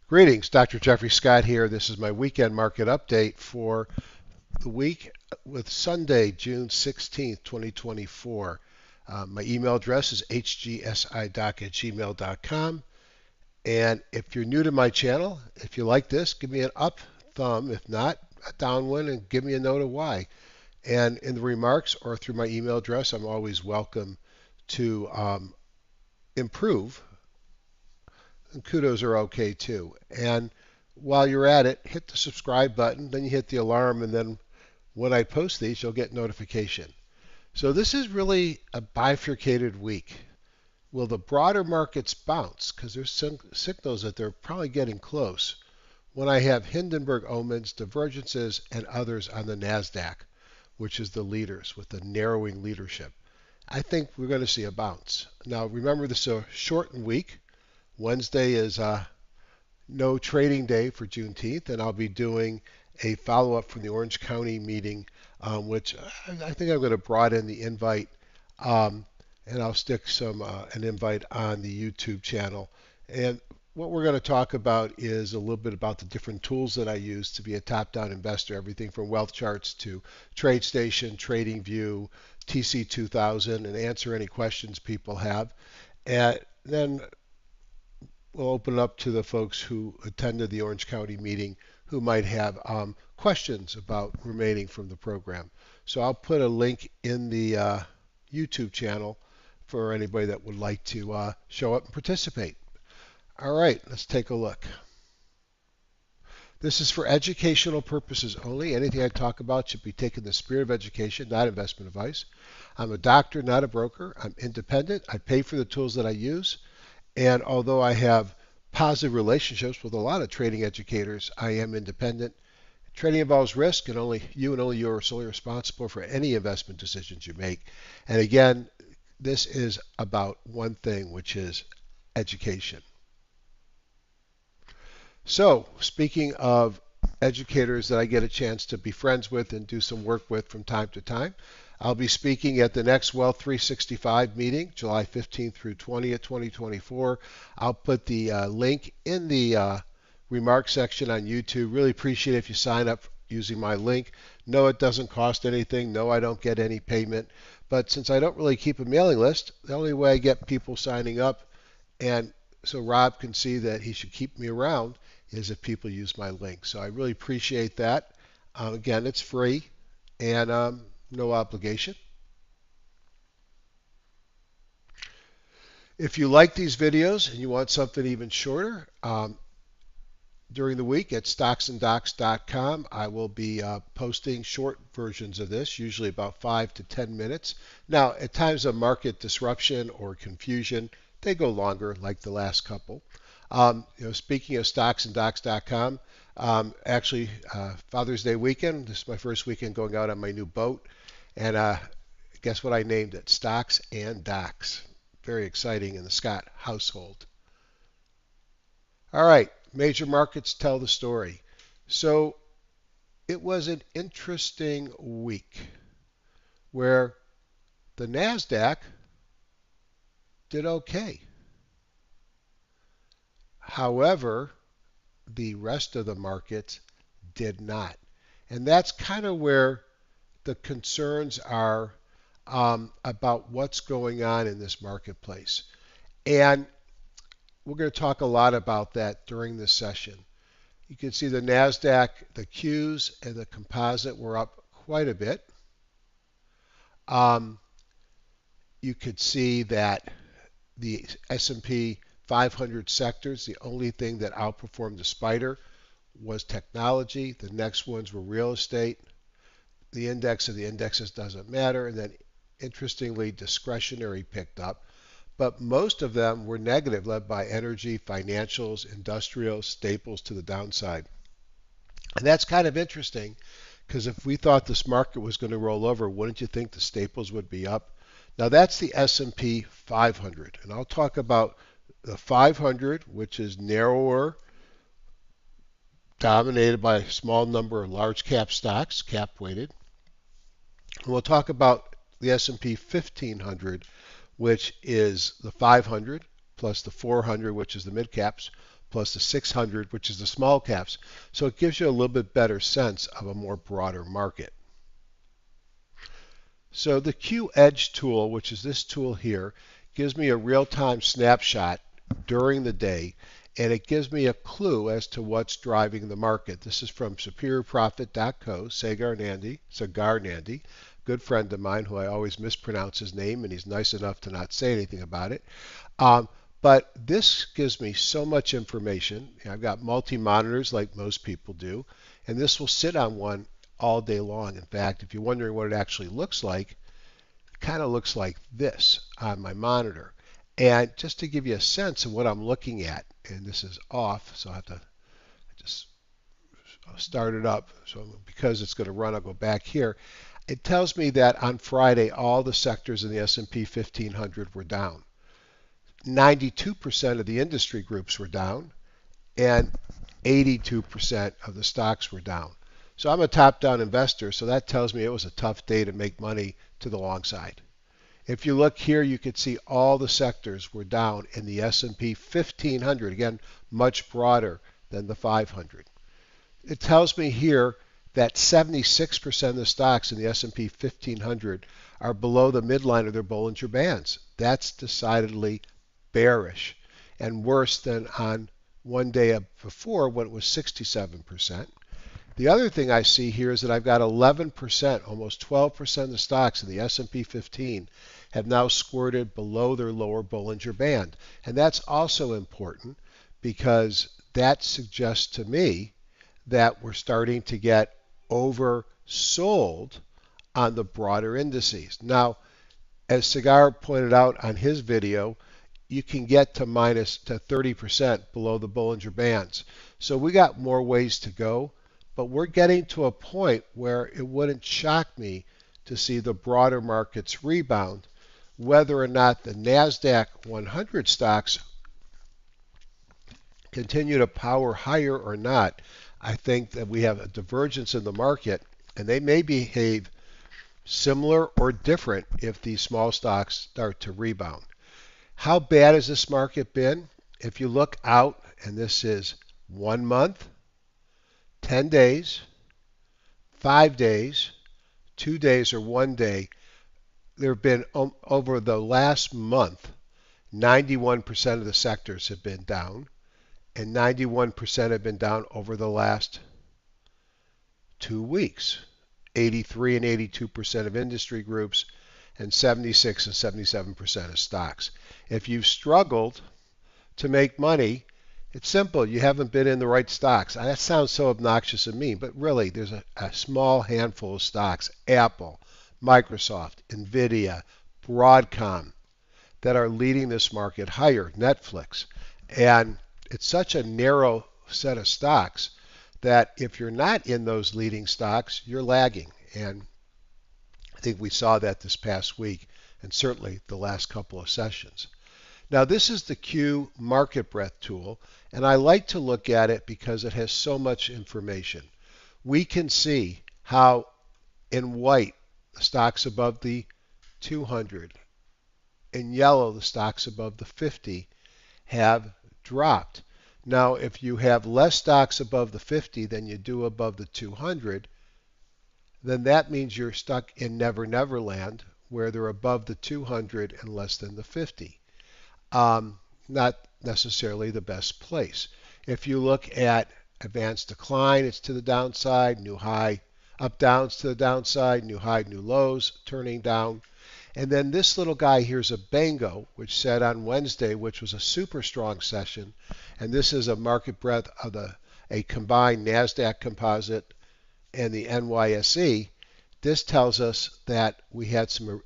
Greetings, Dr. Jeffrey Scott here. This is my weekend market update for the week with Sunday, June 16th, 2024. My email address is hgsidoc@gmail.com. And if you're new to my channel, if you like this, give me an up thumb. If not, a down one, and give me a note of why. And in the remarks or through my email address, I'm always welcome to improve. And kudos are okay too. And while you're at it, hit the subscribe button, then you hit the alarm, and then when I post these, you'll get notification. So this is really a bifurcated week. Will the broader markets bounce? Because there's some signals that they're probably getting close. When I have Hindenburg Omens, divergences, and others on the NASDAQ, which is the leaders with the narrowing leadership, I think we're going to see a bounce. Now remember, this is a shortened week. Wednesday is no trading day for Juneteenth, and I'll be doing a follow-up from the Orange County meeting, which I think I'm going to broaden the invite, and I'll stick an invite on the YouTube channel. And what we're going to talk about is a little bit about the different tools that I use to be a top-down investor, everything from wealth charts to TradeStation, TradingView, TC2000, and answer any questions people have. And then we'll open up to the folks who attended the Orange County meeting who might have questions about remaining from the program. So I'll put a link in the YouTube channel for anybody that would like to show up and participate. All right, let's take a look. This is for educational purposes only. Anything I talk about should be taken in the spirit of education, not investment advice. I'm a doctor, not a broker. I'm independent. I pay for the tools that I use. And although I have positive relationships with a lot of trading educators, I am independent. Trading involves risk, and only you are solely responsible for any investment decisions you make. And again, this is about one thing, which is education. So, speaking of educators that I get a chance to be friends with and do some work with from time to time, I'll be speaking at the next Wealth 365 meeting, July 15th through 20th, 2024. I'll put the link in the remarks section on YouTube. Really appreciate it if you sign up using my link. No, it doesn't cost anything. No, I don't get any payment. But since I don't really keep a mailing list, the only way I get people signing up, and so Rob can see that he should keep me around, is if people use my link. So I really appreciate that. Again, it's free and no obligation. If you like these videos and you want something even shorter, during the week at stocksanddocs.com, I will be posting short versions of this, usually about 5 to 10 minutes. Now, at times of market disruption or confusion, they go longer, like the last couple. Speaking of stocksanddocs.com, actually, Father's Day weekend, this is my first weekend going out on my new boat, and guess what I named it? Stocks and Docs. Very exciting in the Scott household. All right, major markets tell the story. So it was an interesting week where the NASDAQ did okay. However, the rest of the markets did not. And that's kind of where the concerns are about what's going on in this marketplace. And we're going to talk a lot about that during this session. You can see the NASDAQ, the Qs, and the composite were up quite a bit. You could see that the S&P 500 sectors, the only thing that outperformed the spider was technology. The next ones were real estate. The index of the indexes doesn't matter. And then, interestingly, discretionary picked up. But most of them were negative, led by energy, financials, industrial, staples to the downside. And that's kind of interesting, because if we thought this market was going to roll over, wouldn't you think the staples would be up? Now that's the S&P 500, and I'll talk about the 500, which is narrower, dominated by a small number of large cap stocks, cap weighted. And we'll talk about the S&P 1500, which is the 500 plus the 400, which is the mid caps, plus the 600, which is the small caps. So it gives you a little bit better sense of a more broader market. So the Q Edge tool, which is this tool here, gives me a real-time snapshot during the day, and it gives me a clue as to what's driving the market. This is from superiorprofit.co, Sagar Nandi, good friend of mine who I always mispronounce his name, and he's nice enough to not say anything about it. But this gives me so much information. I've got multi-monitors like most people do, and this will sit on one all day long. In fact, if you're wondering what it actually looks like, it kind of looks like this on my monitor. And just to give you a sense of what I'm looking at, and this is off, so I have to just start it up. So because it's going to run, I'll go back here. It tells me that on Friday, all the sectors in the S&P 1500 were down. 92% of the industry groups were down, and 82% of the stocks were down. So I'm a top-down investor, so that tells me it was a tough day to make money to the long side. If you look here, you can see all the sectors were down in the S&P 1500, again, much broader than the 500. It tells me here that 76% of the stocks in the S&P 1500 are below the midline of their Bollinger Bands. That's decidedly bearish and worse than on one day before when it was 67%. The other thing I see here is that I've got 11%, almost 12% of the stocks in the S&P 15 have now squirted below their lower Bollinger Band. And that's also important because that suggests to me that we're starting to get oversold on the broader indices. Now, as Cigar pointed out on his video, you can get to minus to 30% below the Bollinger Bands. So we got more ways to go, but we're getting to a point where it wouldn't shock me to see the broader markets rebound. Whether or not the NASDAQ 100 stocks continue to power higher or not, I think that we have a divergence in the market, and they may behave similar or different if these small stocks start to rebound. How bad has this market been? If you look out, and this is 1 month, 10 days, 5 days, 2 days, or 1 day, there have been, over the last month, 91% of the sectors have been down, and 91% have been down over the last 2 weeks. 83 and 82% of industry groups, and 76 and 77% of stocks. If you've struggled to make money, it's simple. You haven't been in the right stocks. That sounds so obnoxious and mean, but really there's a small handful of stocks, Apple, Microsoft, Nvidia, Broadcom, that are leading this market higher, Netflix. And it's such a narrow set of stocks that if you're not in those leading stocks, you're lagging. And I think we saw that this past week, and certainly the last couple of sessions. Now, this is the Q Market Breadth tool, and I like to look at it because it has so much information. We can see how in white, the stocks above the 200, in yellow, the stocks above the 50 have dropped. Now, if you have less stocks above the 50 than you do above the 200, then that means you're stuck in Never Never Land, where they're above the 200 and less than the 50. Not necessarily the best place. If you look at advanced decline, it's to the downside, new high, up downs to the downside, new high, new lows, turning down. And then this little guy here is a Bango, which said on Wednesday, which was a super strong session. And this is a market breadth of a combined NASDAQ composite and the NYSE. This tells us that we had some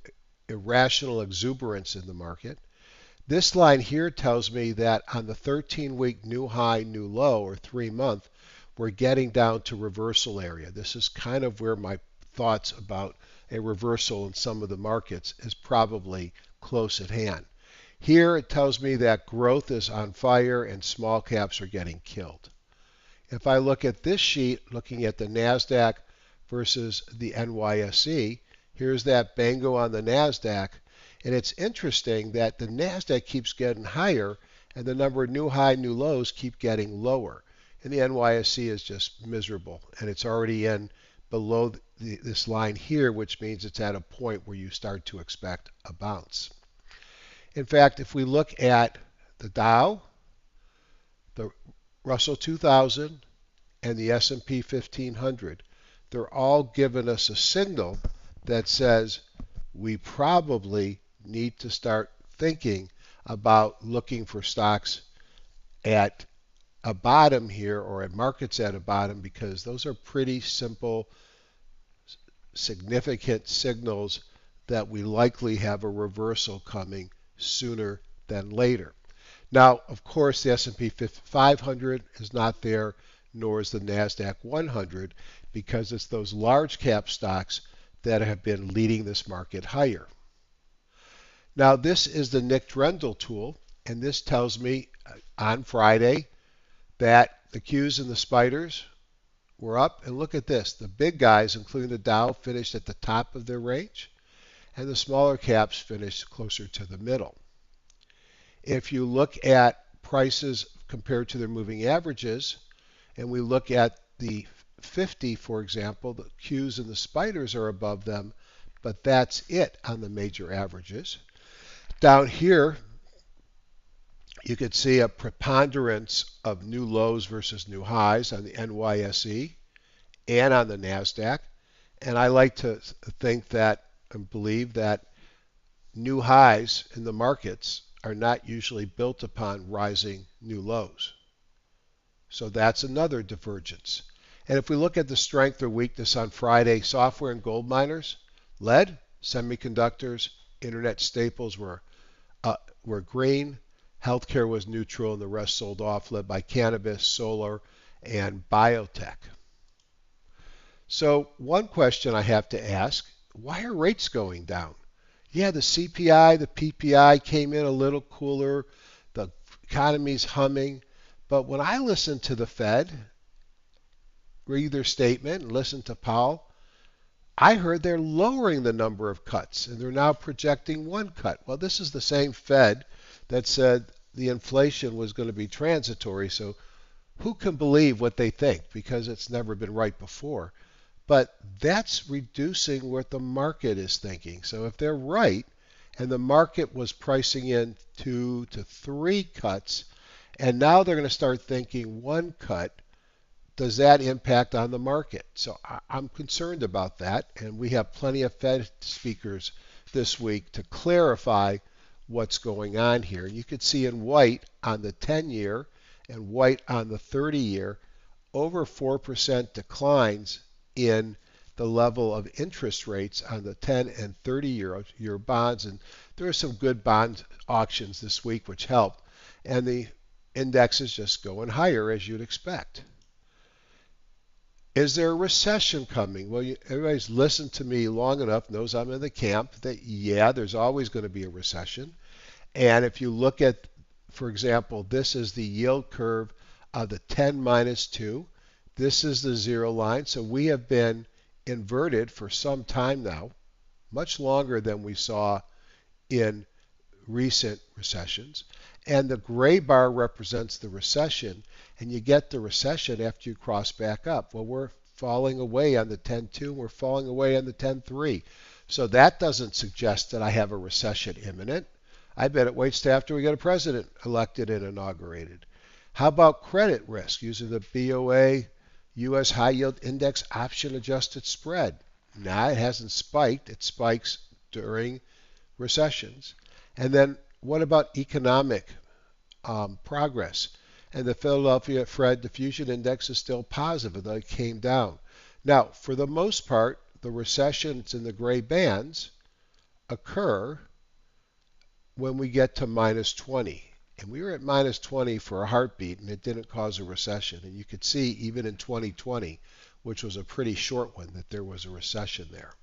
irrational exuberance in the market. This line here tells me that on the 13-week new high, new low, or 3-month, we're getting down to reversal area. This is kind of where my thoughts about a reversal in some of the markets is probably close at hand. Here it tells me that growth is on fire and small caps are getting killed. If I look at this sheet, looking at the NASDAQ versus the NYSE, here's that Bango on the NASDAQ. And it's interesting that the NASDAQ keeps getting higher and the number of new high, new lows keep getting lower. And the NYSE is just miserable, and it's already in below this line here, which means it's at a point where you start to expect a bounce. In fact, if we look at the Dow, the Russell 2000, and the S&P 1500, they're all giving us a signal that says we probably need to start thinking about looking for stocks at a bottom here or at markets at a bottom, because those are pretty simple, significant signals that we likely have a reversal coming sooner than later. Now, of course, the S&P 500 is not there, nor is the NASDAQ 100, because it's those large cap stocks that have been leading this market higher. Now, this is the Nick Drendel tool, and this tells me on Friday that the Qs and the spiders were up. And look at this. The big guys, including the Dow, finished at the top of their range, and the smaller caps finished closer to the middle. If you look at prices compared to their moving averages, and we look at the 50, for example, the Qs and the spiders are above them, but that's it on the major averages. Down here, you could see a preponderance of new lows versus new highs on the NYSE and on the NASDAQ. And I like to think that and believe that new highs in the markets are not usually built upon rising new lows. So that's another divergence. And if we look at the strength or weakness on Friday, software and gold miners led, semiconductors, internet staples were green, healthcare was neutral, and the rest sold off, led by cannabis, solar, and biotech. So one question I have to ask, why are rates going down? Yeah, the CPI, the PPI came in a little cooler, the economy's humming, but when I listen to the Fed, read their statement, and listen to Powell, I heard they're lowering the number of cuts, and they're now projecting one cut. Well, this is the same Fed that said the inflation was going to be transitory, so who can believe what they think? Because it's never been right before. But that's reducing what the market is thinking. So if they're right, and the market was pricing in 2 to 3 cuts, and now they're going to start thinking one cut, does that impact on the market? So I'm concerned about that, and we have plenty of Fed speakers this week to clarify what's going on here. You could see in white on the 10-year and white on the 30-year over 4% declines in the level of interest rates on the 10 and 30-year bonds, and there are some good bond auctions this week which helped, and the index is just going higher as you'd expect. Is there a recession coming? Well, everybody's listened to me long enough, knows I'm in the camp that, yeah, there's always going to be a recession. And if you look at, for example, this is the yield curve of the 10 minus 2. This is the zero line. So we have been inverted for some time now, much longer than we saw in recent recessions. And the gray bar represents the recession, and you get the recession after you cross back up. Well, we're falling away on the 10.2, we're falling away on the 10.3. So that doesn't suggest that I have a recession imminent. I bet it waits till after we get a president elected and inaugurated. How about credit risk using the BOA U.S. High Yield Index Option Adjusted Spread? Now it hasn't spiked. It spikes during recessions. And then what about economic progress? And the Philadelphia Fed Diffusion Index is still positive, though it came down. Now, for the most part, the recessions in the gray bands occur when we get to minus 20. And we were at minus 20 for a heartbeat, and it didn't cause a recession. And you could see even in 2020, which was a pretty short one, that there was a recession there.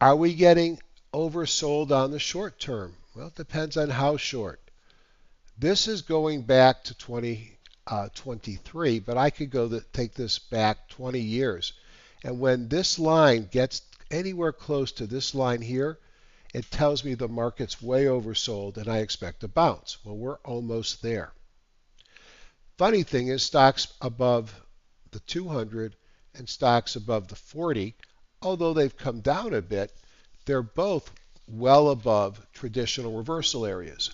Are we getting oversold on the short term? Well, it depends on how short. This is going back to 2023, but I could take this back 20 years. And when this line gets anywhere close to this line here, it tells me the market's way oversold and I expect a bounce. Well, we're almost there. Funny thing is, stocks above the 200 and stocks above the 40, although they've come down a bit, they're both well above traditional reversal areas.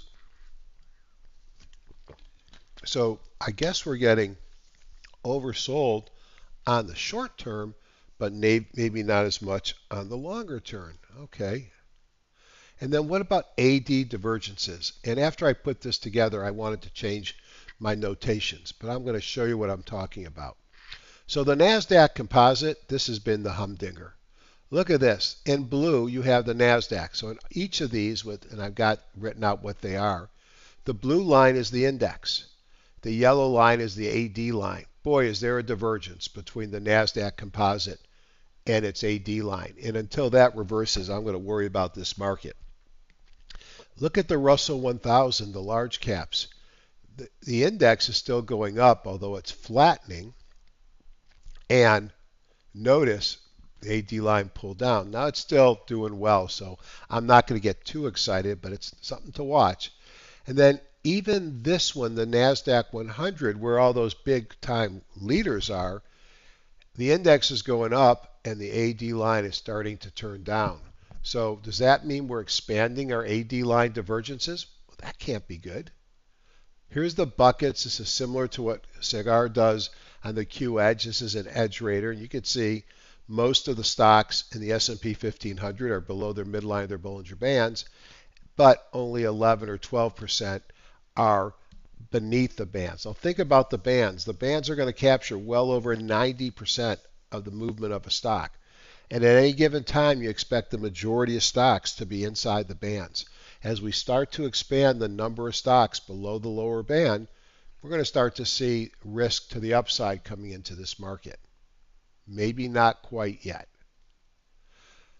So I guess we're getting oversold on the short term, but maybe not as much on the longer term. Okay. And then what about AD divergences? And after I put this together, I wanted to change my notations, but I'm going to show you what I'm talking about. So the NASDAQ composite, this has been the humdinger. Look at this. In blue, you have the NASDAQ. So in each of these, and I've got written out what they are, the blue line is the index. The yellow line is the AD line. Boy, is there a divergence between the NASDAQ composite and its AD line. And until that reverses, I'm going to worry about this market. Look at the Russell 1000, the large caps. The index is still going up, although it's flattening. And notice the AD line pulled down. Now it's still doing well, so I'm not going to get too excited, but it's something to watch. And then even this one, the NASDAQ 100, where all those big time leaders are, the index is going up and the AD line is starting to turn down. So does that mean we're expanding our AD line divergences? Well, that can't be good. Here's the buckets. This is similar to what Cigar does on the Q edge. This is an edge rater, and you can see most of the stocks in the S&P 1500 are below their midline of their Bollinger Bands, but only 11 or 12% are beneath the bands. Now think about the bands. The bands are going to capture well over 90% of the movement of a stock. And at any given time, you expect the majority of stocks to be inside the bands. As we start to expand the number of stocks below the lower band, we're going to start to see risk to the upside coming into this market. Maybe not quite yet.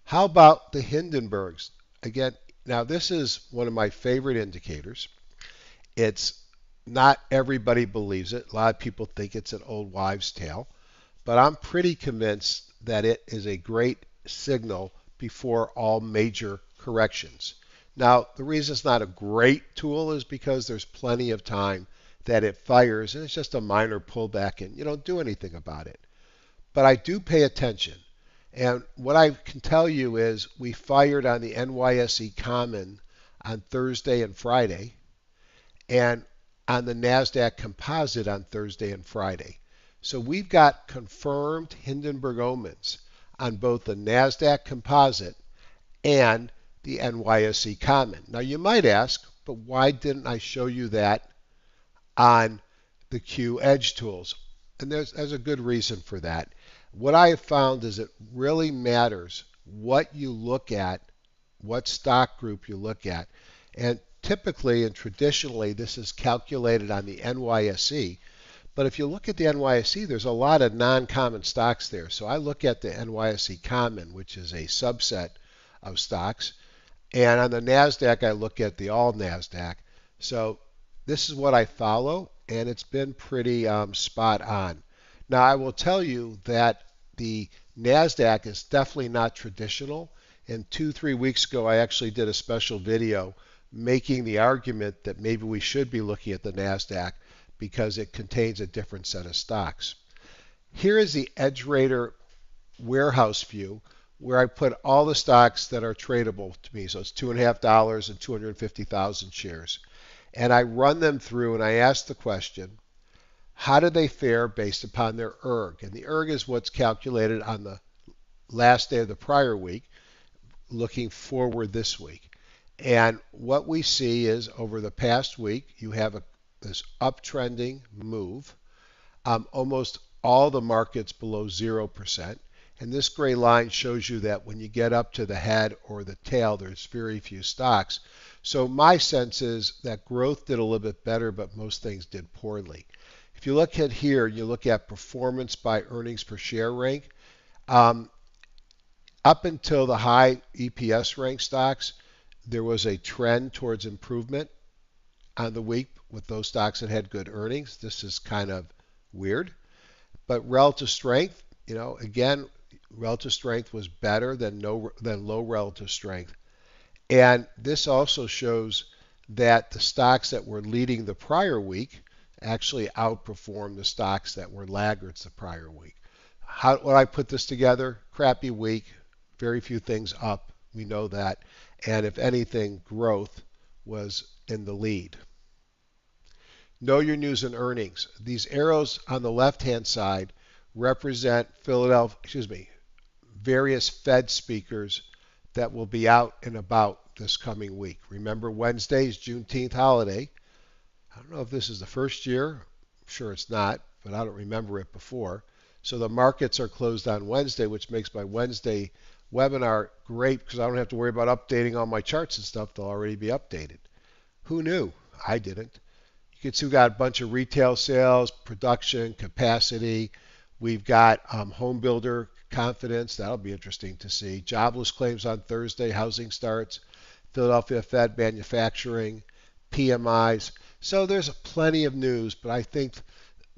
How about the Hindenburgs? Again, now this is one of my favorite indicators. It's not everybody believes it. A lot of people think it's an old wives' tale, but I'm pretty convinced that it is a great signal before all major corrections. Now, the reason it's not a great tool is because there's plenty of time that it fires, and it's just a minor pullback, and you don't do anything about it. But I do pay attention. And what I can tell you is we fired on the NYSE Common on Thursday and Friday, and on the NASDAQ Composite on Thursday and Friday. So we've got confirmed Hindenburg Omens on both the NASDAQ Composite and the NYSE Common. Now you might ask, but why didn't I show you that on the Q Edge tools? And there's a good reason for that. What I have found is it really matters what you look at, what stock group you look at. And typically and traditionally, this is calculated on the NYSE. But if you look at the NYSE, there's a lot of non-common stocks there. So I look at the NYSE Common, which is a subset of stocks. And on the NASDAQ, I look at the all NASDAQ. So this is what I follow, and it's been pretty spot on. Now, I will tell you that the NASDAQ is definitely not traditional. And 2-3 weeks ago, I actually did a special video making the argument that maybe we should be looking at the NASDAQ because it contains a different set of stocks. Here is the Edge Rater warehouse view where I put all the stocks that are tradable to me. So it's $2.50 and 250,000 shares. And I run them through and I ask the question, how do they fare based upon their ERG? And the ERG is what's calculated on the last day of the prior week, looking forward this week. And what we see is over the past week, you have this uptrending move. Almost all the markets below 0%. And this gray line shows you that when you get up to the head or the tail, there's very few stocks. So my sense is that growth did a little bit better, but most things did poorly. If you look at here, you look at performance by earnings per share rank. Up until the high EPS rank stocks, there was a trend towards improvement on the week with those stocks that had good earnings. This is kind of weird. But relative strength, again, relative strength was better than low relative strength. And this also shows that the stocks that were leading the prior week actually outperformed the stocks that were laggards the prior week. How would I put this together? Crappy week, very few things up. We know that. And if anything, growth was in the lead. Know your news and earnings. These arrows on the left-hand side represent various Fed speakers that will be out and about this coming week. Remember, Wednesday's Juneteenth holiday. I don't know if this is the first year. I'm sure it's not, but I don't remember it before. So the markets are closed on Wednesday, which makes my Wednesday webinar great because I don't have to worry about updating all my charts and stuff. They'll already be updated. Who knew? I didn't. You can see we've got a bunch of retail sales, production, capacity. We've got home builder confidence. That'll be interesting to see. Jobless claims on Thursday, housing starts, Philadelphia Fed manufacturing, PMIs. So there's plenty of news, but I think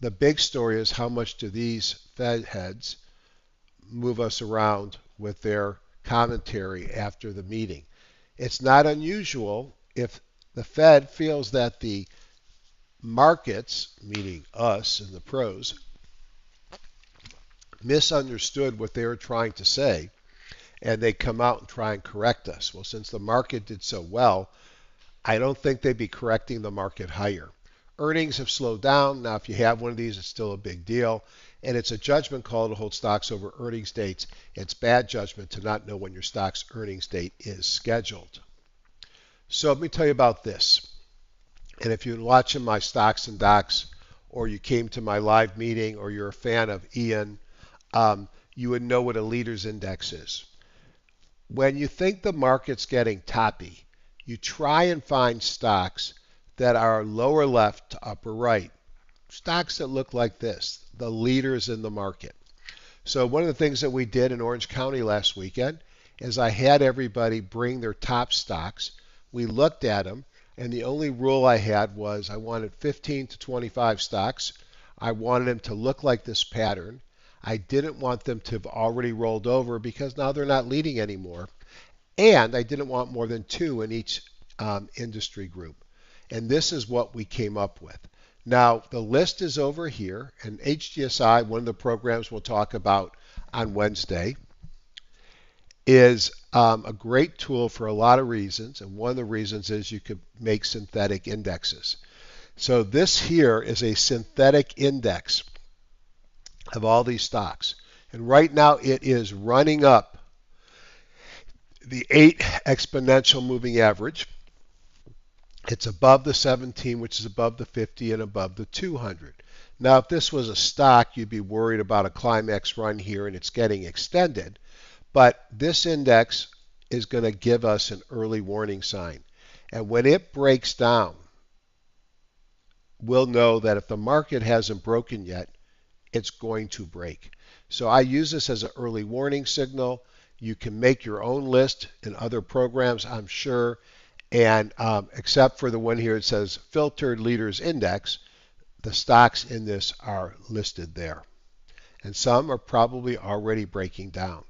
the big story is how much do these Fed heads move us around with their commentary after the meeting. It's not unusual if the Fed feels that the markets, meaning us and the pros, misunderstood what they were trying to say, and they come out and try and correct us. Well, since the market did so well, I don't think they'd be correcting the market higher. Earnings have slowed down. Now, if you have one of these, it's still a big deal. And it's a judgment call to hold stocks over earnings dates. It's bad judgment to not know when your stock's earnings date is scheduled. So let me tell you about this. And if you're watching my Stocks and Docs, or you came to my live meeting, or you're a fan of Ian, you would know what a leaders index is. When you think the market's getting toppy, you try and find stocks that are lower left to upper right. Stocks that look like this, the leaders in the market. So one of the things that we did in Orange County last weekend is I had everybody bring their top stocks. We looked at them, and the only rule I had was I wanted 15 to 25 stocks. I wanted them to look like this pattern. I didn't want them to have already rolled over because now they're not leading anymore. And I didn't want more than two in each industry group. And this is what we came up with. Now, the list is over here, and HDSI, one of the programs we'll talk about on Wednesday, is a great tool for a lot of reasons. And one of the reasons is you could make synthetic indexes. So this here is a synthetic index of all these stocks. And right now it is running up the 8 exponential moving average. It's above the 17, which is above the 50 and above the 200. Now, if this was a stock, you'd be worried about a climax run here and it's getting extended. But this index is going to give us an early warning sign. And when it breaks down, we'll know that if the market hasn't broken yet, it's going to break. So I use this as an early warning signal. You can make your own list in other programs, I'm sure. And except for the one here, it says filtered leaders index, the stocks in this are listed there. And some are probably already breaking down.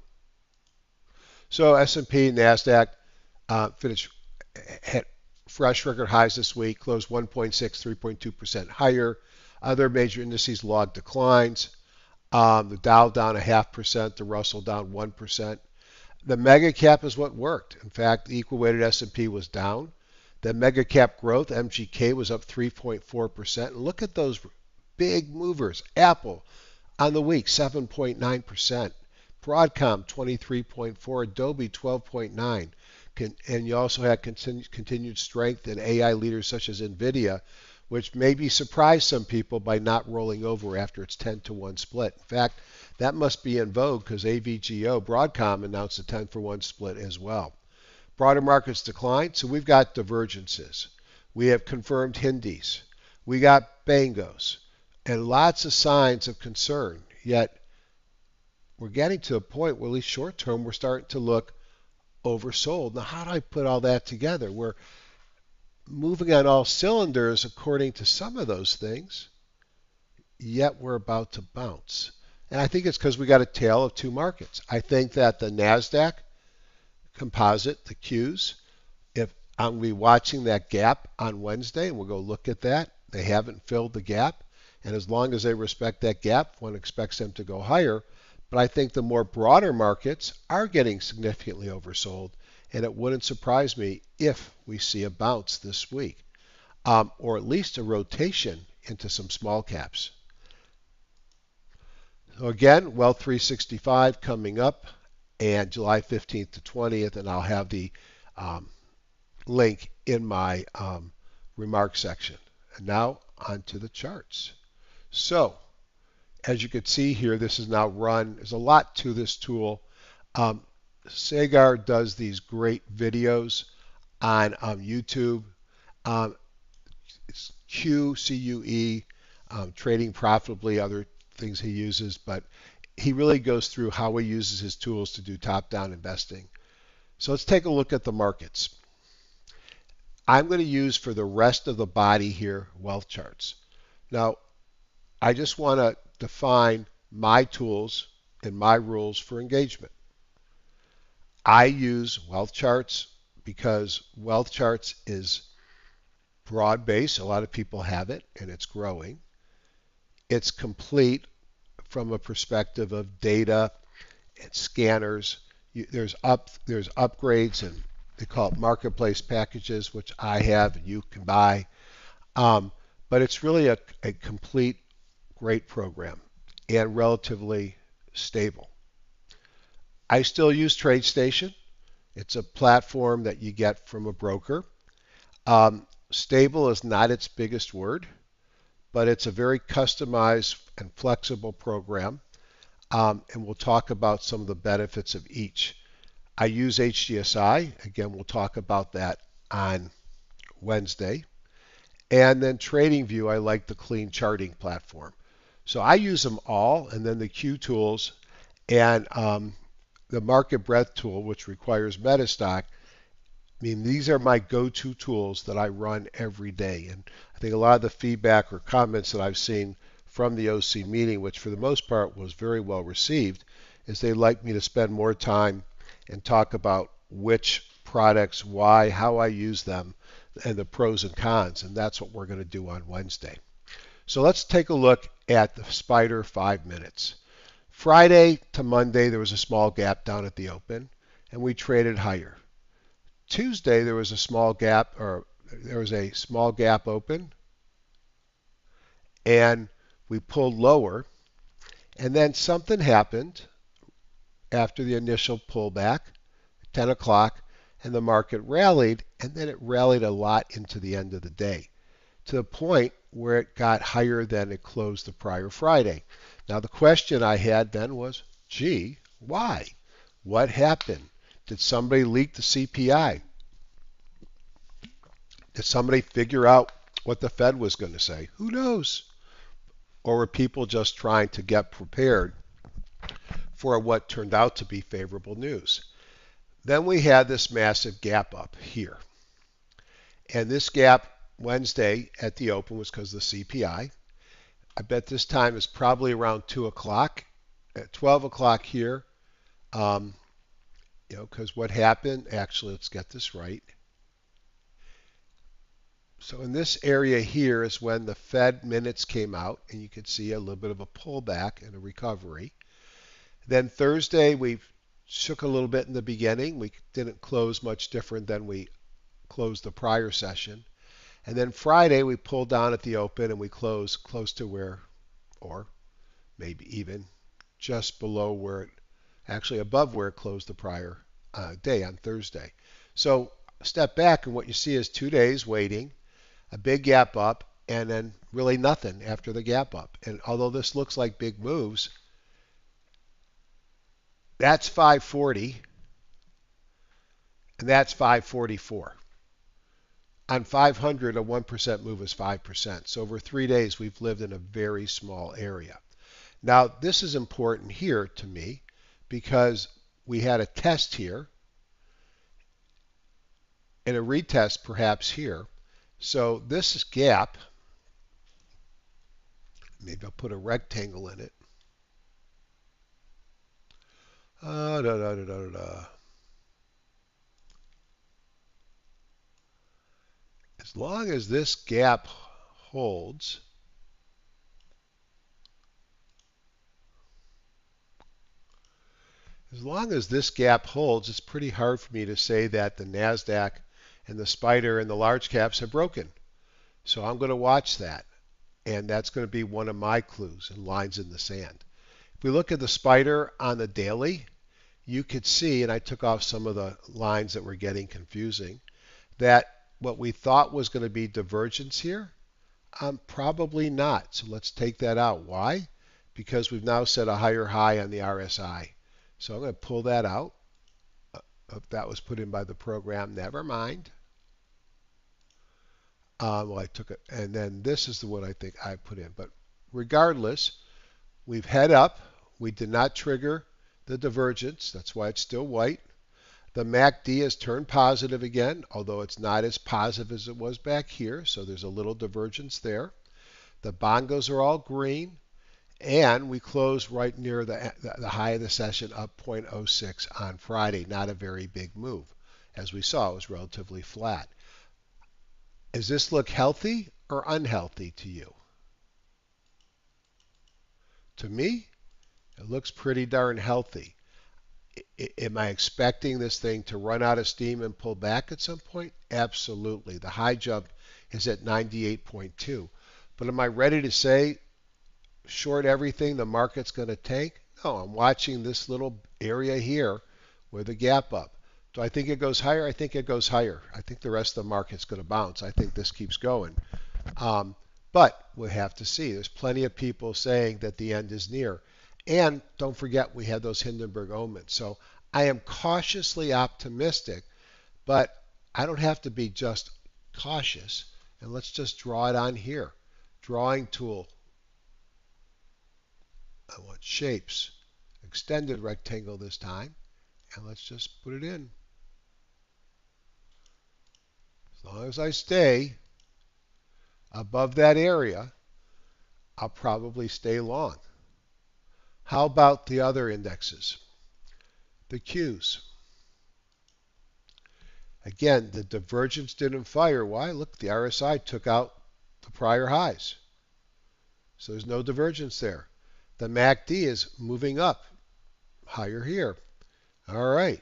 So S&P, NASDAQ finished hit fresh record highs this week, closed 1.6, 3.2% higher. Other major indices logged declines. The Dow down 0.5%, the Russell down 1%. The mega cap is what worked. In fact, the equal weighted S&P was down. The mega cap growth, MGK, was up 3.4%. And look at those big movers. Apple on the week, 7.9%. Broadcom, 23.4%. Adobe, 12.9%. And you also had continued strength in AI leaders such as NVIDIA, which maybe surprised some people by not rolling over after its 10-to-1 split. In fact, that must be in vogue because AVGO, Broadcom, announced a 10-for-1 split as well. Broader markets declined, so we've got divergences. We have confirmed Hindis. We got Bangos, and lots of signs of concern. Yet we're getting to a point where, at least short term, we're starting to look oversold. Now, how do I put all that together? We're moving on all cylinders according to some of those things, yet we're about to bounce. And I think it's because we got a tale of two markets. I think that the NASDAQ composite, the Qs, I'm going to be watching that gap on Wednesday, and we'll go look at that. They haven't filled the gap, and as long as they respect that gap, one expects them to go higher. But I think the more broader markets are getting significantly oversold, and it wouldn't surprise me if we see a bounce this week, or at least a rotation into some small caps. So again, Wealth 365 coming up, and July 15th to 20th, and I'll have the um, link in my remarks section. And now onto the charts. So as you can see here, this is now run. There's a lot to this tool. Sagar does these great videos on YouTube. It's QQE, trading profitably, other things he uses, but he really goes through how he uses his tools to do top-down investing. So let's take a look at the markets. I'm going to use for the rest of the body here wealth charts. Now, I just want to define my tools and my rules for engagement. I use wealth charts because wealth charts is broad-based. A lot of people have it, and it's growing. It's complete from a perspective of data and scanners. There's upgrades, and they call it marketplace packages, which I have and you can buy. But it's really a complete great program and relatively stable. I still use TradeStation. It's a platform that you get from a broker. Stable is not its biggest word, but it's a very customized and flexible program. And we'll talk about some of the benefits of each. I use HDSI. Again, we'll talk about that on Wednesday. And then TradingView, I like the clean charting platform. So I use them all, and then the Q tools and the market breadth tool, which requires Metastock. I mean, these are my go-to tools that I run every day. And I think a lot of the feedback or comments that I've seen from the OC meeting, which for the most part was very well received, is they like me to spend more time and talk about which products, why, how I use them, and the pros and cons. And that's what we're going to do on Wednesday. So let's take a look at the Spider 5 minutes. Friday to Monday, there was a small gap down at the open, and we traded higher. Tuesday, there was a small gap, open, and we pulled lower, and then something happened after the initial pullback, 10 o'clock, and the market rallied, and then it rallied a lot into the end of the day, to the point where it got higher than it closed the prior Friday. Now the question I had then was, gee, why? What happened? Did somebody leak the CPI? Did somebody figure out what the Fed was going to say? Who knows? Or were people just trying to get prepared for what turned out to be favorable news? Then we had this massive gap up here. And this gap Wednesday at the open was because of the CPI. I bet this time is probably around 2 o'clock. At 12 o'clock here, because what happened, actually, let's get this right. So in this area here is when the Fed minutes came out, and you could see a little bit of a pullback and a recovery. Then Thursday, we shook a little bit in the beginning. We didn't close much different than we closed the prior session. And then Friday, we pulled down at the open, and we closed close to where, or maybe even just below where it, actually above where it closed the prior day on Thursday. So step back, and what you see is 2 days waiting, a big gap up, and then really nothing after the gap up. And although this looks like big moves, that's 540, and that's 544. On 500, a 1% move is 5%. So over 3 days, we've lived in a very small area. Now, this is important here to me because we had a test here and a retest perhaps here. So this gap, maybe I'll put a rectangle in it. As long as this gap holds, it's pretty hard for me to say that the NASDAQ and the spider and the large caps have broken. So I'm going to watch that. And that's going to be one of my clues and lines in the sand. If we look at the spider on the daily, you could see, and I took off some of the lines that were getting confusing, that what we thought was going to be divergence here, probably not. So let's take that out. Why? Because we've now set a higher high on the RSI. So I'm going to pull that out. If that was put in by the program, never mind. Well, I took it, and then this is the one I think I put in. But regardless, we've head up. We did not trigger the divergence. That's why it's still white. The MACD has turned positive again, although it's not as positive as it was back here. So there's a little divergence there. The Bangos are all green. And we closed right near the high of the session, up 0.06 on Friday. Not a very big move. As we saw, it was relatively flat. Does this look healthy or unhealthy to you? To me, it looks pretty darn healthy. Am I expecting this thing to run out of steam and pull back at some point? Absolutely. The high jump is at 98.2. But am I ready to say short everything, the market's going to tank? No, I'm watching this little area here with a gap up. Do I think it goes higher? I think it goes higher. I think the rest of the market's going to bounce. I think this keeps going. But we'll have to see. There's plenty of people saying that the end is near. And don't forget, we had those Hindenburg Omens. So I am cautiously optimistic, but I don't have to be just cautious. And let's just draw it on here. Drawing tool. I want shapes. Extended rectangle this time. And let's just put it in. As long as I stay above that area, I'll probably stay long. How about the other indexes? The Qs. Again, the divergence didn't fire. Why? Look, the RSI took out the prior highs. So there's no divergence there. The MACD is moving up, higher here. All right.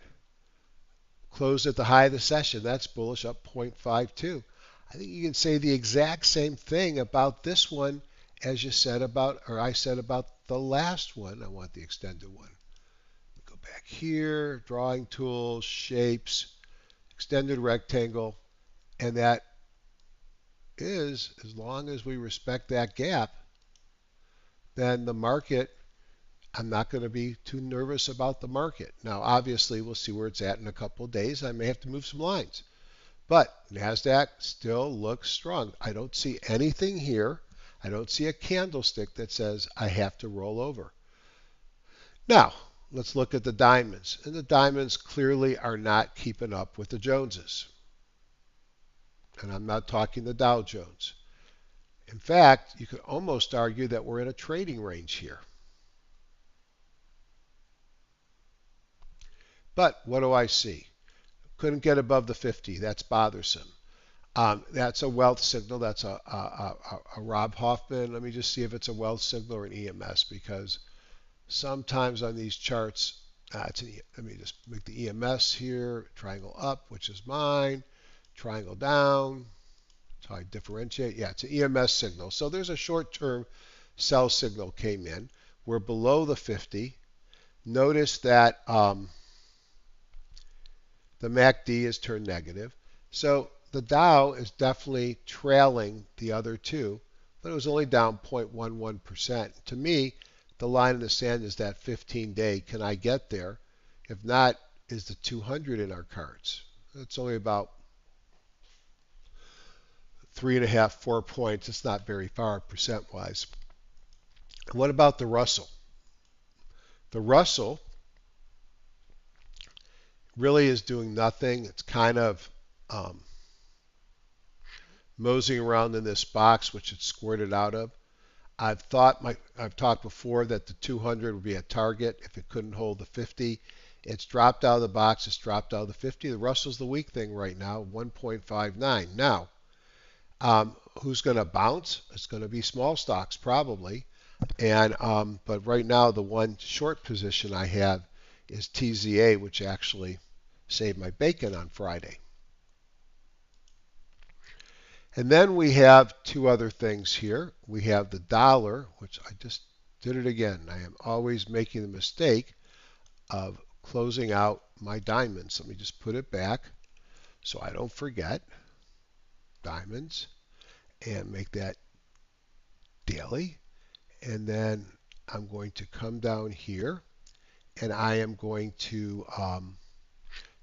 Closed at the high of the session. That's bullish, up 0.52. I think you can say the exact same thing about this one as you said about, or I said about the last one. I want the extended one. Go back here, drawing tools, shapes, extended rectangle, and that is, as long as we respect that gap, then the market, I'm not going to be too nervous about the market. Now, obviously, we'll see where it's at in a couple of days. I may have to move some lines. But NASDAQ still looks strong. I don't see anything here. I don't see a candlestick that says I have to roll over. Now, let's look at the diamonds. And the diamonds clearly are not keeping up with the Joneses. And I'm not talking the Dow Jones. In fact, you could almost argue that we're in a trading range here. But what do I see? Couldn't get above the 50. That's bothersome. That's a wealth signal. That's a Rob Hoffman. Let me just see if it's a wealth signal or an EMS, because sometimes on these charts, let me just make the EMS here. Triangle up, which is mine. Triangle down. That's how I differentiate. Yeah, it's an EMS signal. So there's a short-term sell signal came in. We're below the 50. Notice that the MACD has turned negative. So the Dow is definitely trailing the other two, but it was only down 0.11%. To me, the line in the sand is that 15-day. Can I get there? If not, is the 200 in our cards? It's only about 3.5, 4 points. It's not very far percent-wise. What about the Russell? The Russell really is doing nothing. It's kind of moseying around in this box, which it squirted out of. I've talked before that the 200 would be a target if it couldn't hold the 50. It's dropped out of the box. It's dropped out of the 50. The Russell's the weak thing right now, 1.59. Now, Who's going to bounce? It's going to be small stocks probably. And but right now the one short position I have is TZA, which actually saved my bacon on Friday. And then we have two other things here. We have the dollar, which I just did it again. I am always making the mistake of closing out my diamonds. Let me just put it back so I don't forget. Diamonds, and make that daily. And then I'm going to come down here and I am going to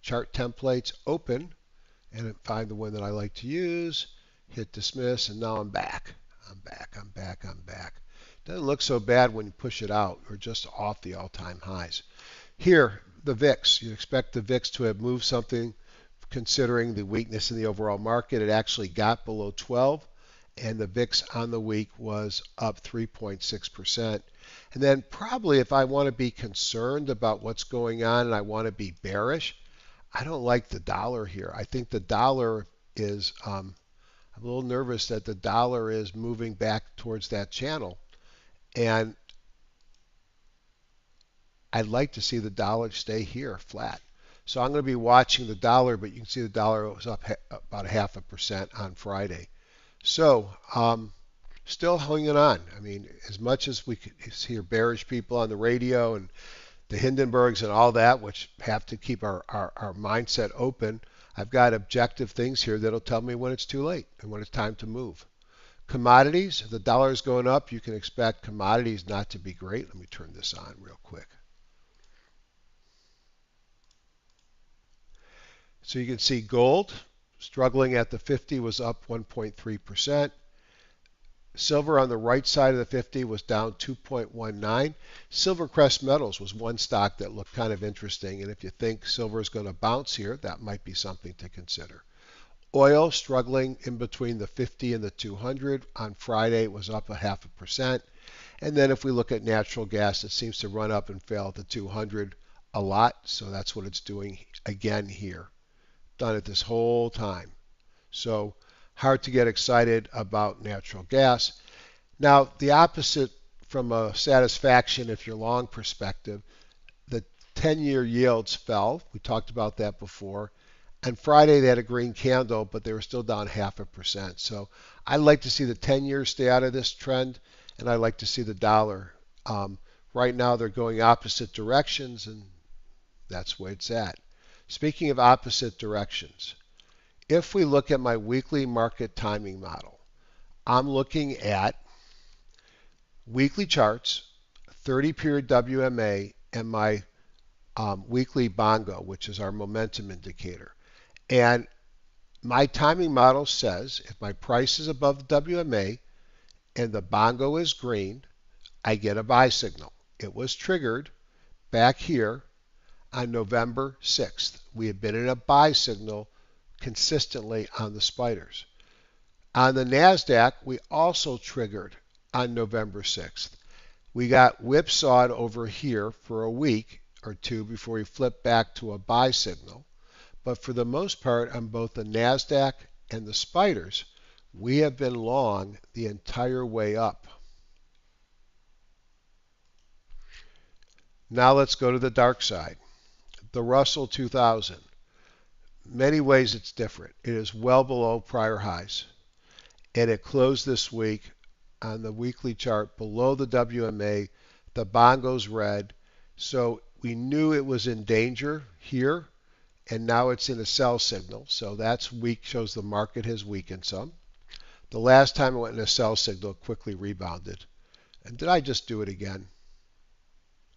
chart templates, open, and find the one that I like to use, hit dismiss, and now I'm back. I'm back. Doesn't look so bad when you push it out. We're just off the all-time highs. Here, the VIX. You'd expect the VIX to have moved something considering the weakness in the overall market. It actually got below 12, and the VIX on the week was up 3.6%. And then probably if I want to be concerned about what's going on and I want to be bearish, I don't like the dollar here. I think the dollar is, I'm a little nervous that the dollar is moving back towards that channel. And I'd like to see the dollar stay here flat. So I'm going to be watching the dollar, but you can see the dollar was up about 0.5% on Friday. So still hanging on. I mean, as much as we hear bearish people on the radio and the Hindenburgs and all that, which have to keep our mindset open, I've got objective things here that'll tell me when it's too late and when it's time to move. Commodities, if the dollar is going up, you can expect commodities not to be great. Let me turn this on real quick. So you can see gold struggling at the 50 was up 1.3%. Silver on the right side of the 50 was down 2.19. Silvercrest Metals was one stock that looked kind of interesting, and if you think silver is going to bounce here, that might be something to consider. Oil struggling in between the 50 and the 200. On Friday, it was up 0.5%. And then if we look at natural gas, it seems to run up and fail at the 200 a lot, so that's what it's doing again here. Done it this whole time. So hard to get excited about natural gas. Now, the opposite from a satisfaction, if you're long perspective, the 10-year yields fell. We talked about that before. And Friday they had a green candle, but they were still down 0.5%. So I'd like to see the 10-year stay out of this trend, and I'd like to see the dollar. Right now they're going opposite directions, and that's where it's at. Speaking of opposite directions, if we look at my weekly market timing model, I'm looking at weekly charts, 30-period WMA, and my weekly Bongo, which is our momentum indicator. And my timing model says if my price is above the WMA and the Bongo is green, I get a buy signal. It was triggered back here on November 6th. We have been in a buy signal consistently on the spiders. On the NASDAQ, we also triggered on November 6th. We got whipsawed over here for a week or two before we flipped back to a buy signal. But for the most part, on both the NASDAQ and the spiders, we have been long the entire way up. Now let's go to the dark side. The Russell 2000. Many ways it's different. It is well below prior highs. And it closed this week on the weekly chart below the WMA. The Bongo's red. So we knew it was in danger here, and now it's in a sell signal. So that's weak, shows the market has weakened some. The last time it went in a sell signal, it quickly rebounded. And did I just do it again?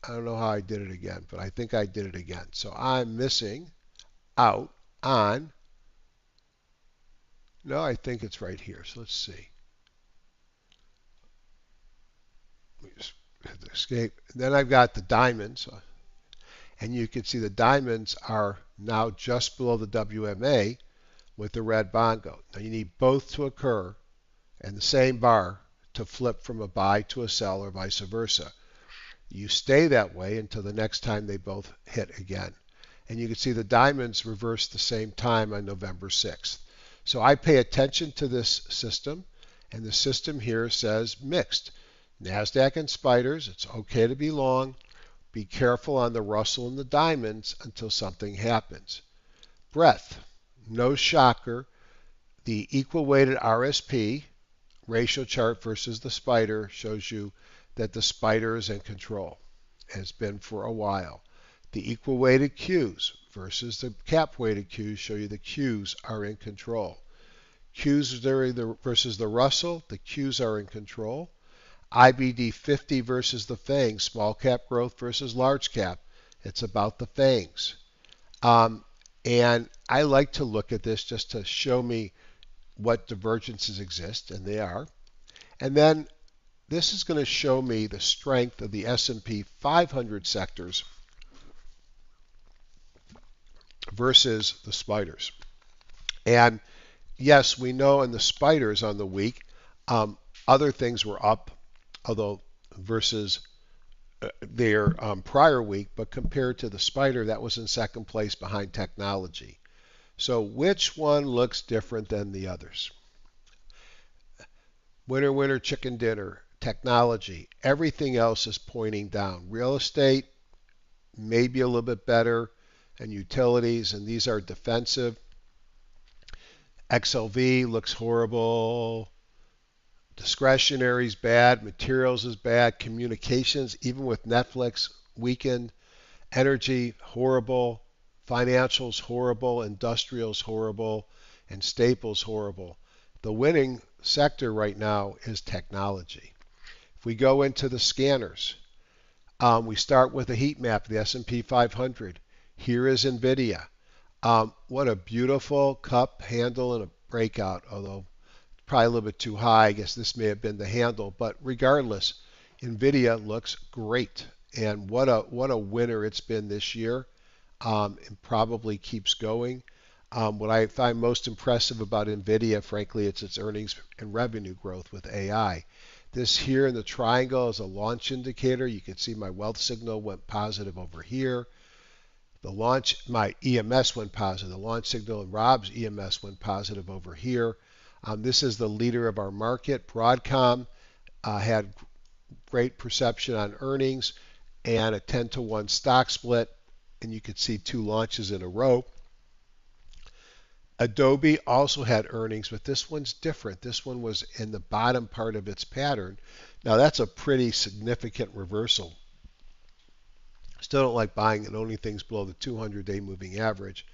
I don't know how I did it again, but I think I did it again. So I'm missing out on, no, I think it's right here. So let's see. Let me just hit the escape. And then I've got the diamonds. And you can see the diamonds are now just below the WMA with the red Bongo. Now you need both to occur and the same bar to flip from a buy to a sell or vice versa. You stay that way until the next time they both hit again. And you can see the diamonds reversed the same time on November 6th. So I pay attention to this system, and the system here says mixed. NASDAQ and spiders, it's okay to be long. Be careful on the Russell and the diamonds until something happens. Breadth, no shocker. The equal weighted RSP ratio chart versus the spider shows you that the spider is in control, has been for a while. The equal weighted Qs versus the cap weighted Qs show you the Qs are in control. Qs versus the Russell, the Qs are in control. IBD 50 versus the FANGs, small cap growth versus large cap. It's about the FANGs. And I like to look at this just to show me what divergences exist, and they are. And then this is going to show me the strength of the S&P 500 sectors versus the spiders. And yes, we know in the spiders on the week, other things were up, although versus their prior week, but compared to the spider, that was in second place behind technology. So which one looks different than the others? Winner, winner, chicken dinner, technology. Everything else is pointing down. Real estate, maybe a little bit better, and utilities, and these are defensive. XLV looks horrible. Discretionary is bad. Materials is bad. Communications, even with Netflix, weakened. Energy, horrible. Financials, horrible. Industrials, horrible. And staples, horrible. The winning sector right now is technology. If we go into the scanners, we start with a heat map of the S&P 500. Here is NVIDIA. What a beautiful cup handle and a breakout, although probably a little bit too high. I guess this may have been the handle, but regardless, NVIDIA looks great. And what a winner it's been this year. And probably keeps going. What I find most impressive about NVIDIA, frankly, it's its earnings and revenue growth with AI. This here in the triangle is a launch indicator. You can see my wealth signal went positive over here. The launch, my EMS went positive. The launch signal and Rob's EMS went positive over here. This is the leader of our market. Broadcom had great perception on earnings and a 10-to-1 stock split. And you could see two launches in a row. Adobe also had earnings, but this one's different. This one was in the bottom part of its pattern. Now that's a pretty significant reversal. Still don't like buying and owning things below the 200-day moving average.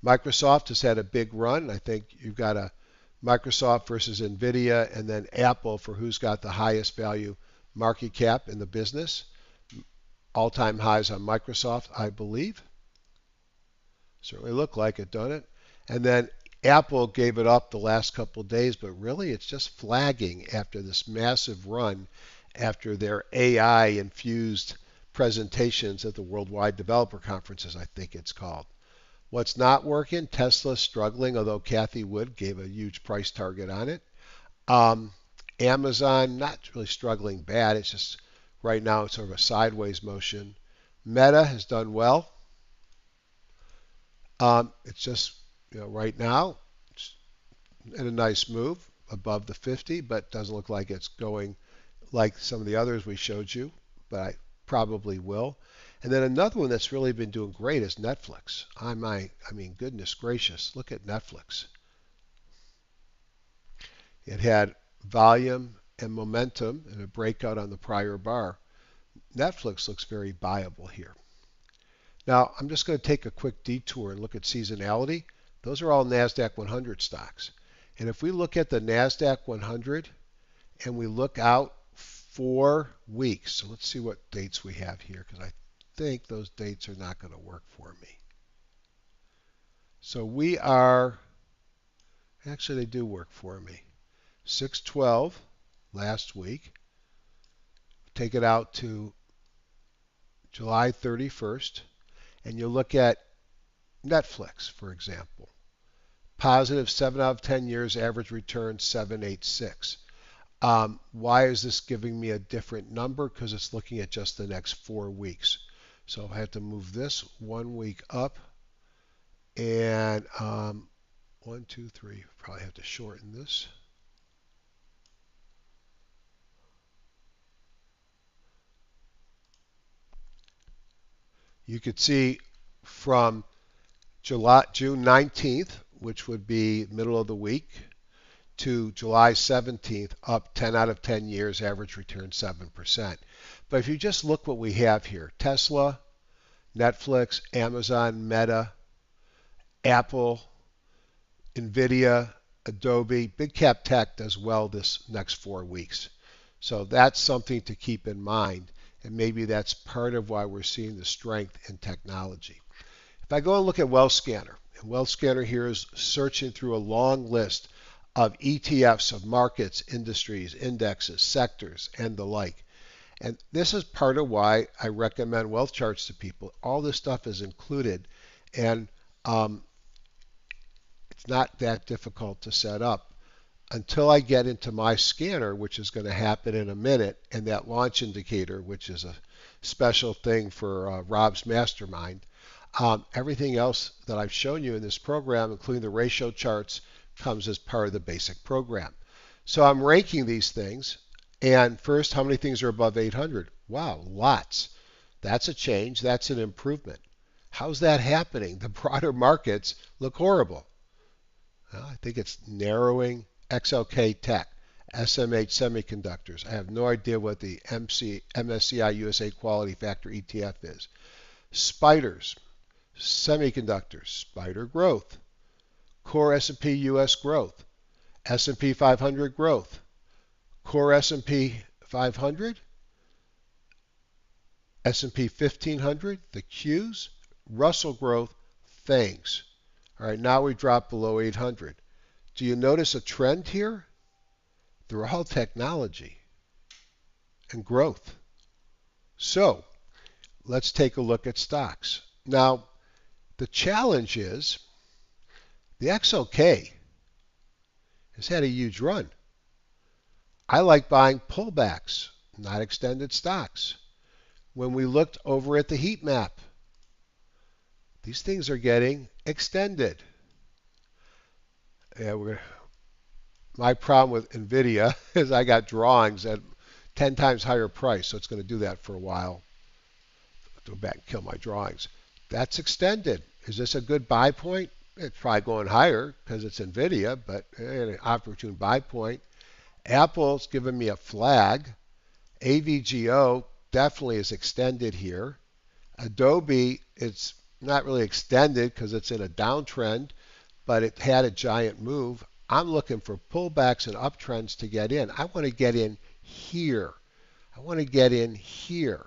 Microsoft has had a big run. I think you've got a Microsoft versus NVIDIA, and then Apple for who's got the highest value market cap in the business. All-time highs on Microsoft, I believe. Certainly look like it, doesn't it? And then Apple gave it up the last couple of days, but really it's just flagging after this massive run after their AI-infused presentations at the Worldwide Developer Conferences, I think it's called. What's not working? Tesla's struggling, although Cathie Wood gave a huge price target on it. Amazon, not really struggling bad. It's just right now it's sort of a sideways motion. Meta has done well. It's just, right now, it's in a nice move above the 50, but doesn't look like it's going like some of the others we showed you, but I probably will. And then another one that's really been doing great is Netflix. I mean, goodness gracious, look at Netflix. It had volume and momentum and a breakout on the prior bar. Netflix looks very viable here. Now, I'm just going to take a quick detour and look at seasonality. Those are all NASDAQ 100 stocks. And if we look at the NASDAQ 100 and we look out 4 weeks, so let's see what dates we have here, because I think those dates are not going to work for me. So we are, actually they do work for me. 6/12 last week. Take it out to July 31st. And you look at Netflix, for example. Positive 7 out of 10 years, average return 786. Why is this giving me a different number? Because it's looking at just the next 4 weeks. So I have to move this 1 week up. And 1, 2, 3. Probably have to shorten this. You could see from June 19th, which would be middle of the week, to July 17th, up 10 out of 10 years, average return 7%. But if you just look what we have here, Tesla, Netflix, Amazon, Meta, Apple, Nvidia, Adobe, big cap tech does well this next 4 weeks. So that's something to keep in mind. And maybe that's part of why we're seeing the strength in technology. If I go and look at Wealth Scanner, and Wealth Scanner here is searching through a long list of ETFs of markets, industries, indexes, sectors, and the like. And this is part of why I recommend wealth charts to people. All this stuff is included, and it's not that difficult to set up until I get into my scanner, which is going to happen in a minute, and that launch indicator, which is a special thing for Rob's mastermind. Everything else that I've shown you in this program, including the ratio charts, comes as part of the basic program. So I'm ranking these things. And first, how many things are above 800? Wow, lots. That's a change. That's an improvement. How's that happening? The broader markets look horrible. Well, I think it's narrowing. XLK Tech, SMH Semiconductors. I have no idea what the MSCI USA Quality Factor ETF is. Spiders, Semiconductors, Spider Growth. Core S&P US Growth, S&P 500 Growth, Core S&P 500, S&P 1500, the Qs, Russell Growth, Things. All right, now we drop below 800. Do you notice a trend here? They're all technology and growth. So let's take a look at stocks. Now, the challenge is the XOK has had a huge run. I like buying pullbacks, not extended stocks. When we looked over at the heat map, these things are getting extended. Yeah, my problem with Nvidia is I got drawings at 10 times higher price, so it's going to do that for a while. I'll go back and kill my drawings. That's extended. Is this a good buy point? It's probably going higher because it's Nvidia, but an opportune buy point. Apple's given me a flag. AVGO definitely is extended here. Adobe, it's not really extended because it's in a downtrend, but it had a giant move. I'm looking for pullbacks and uptrends to get in. I want to get in here. I want to get in here.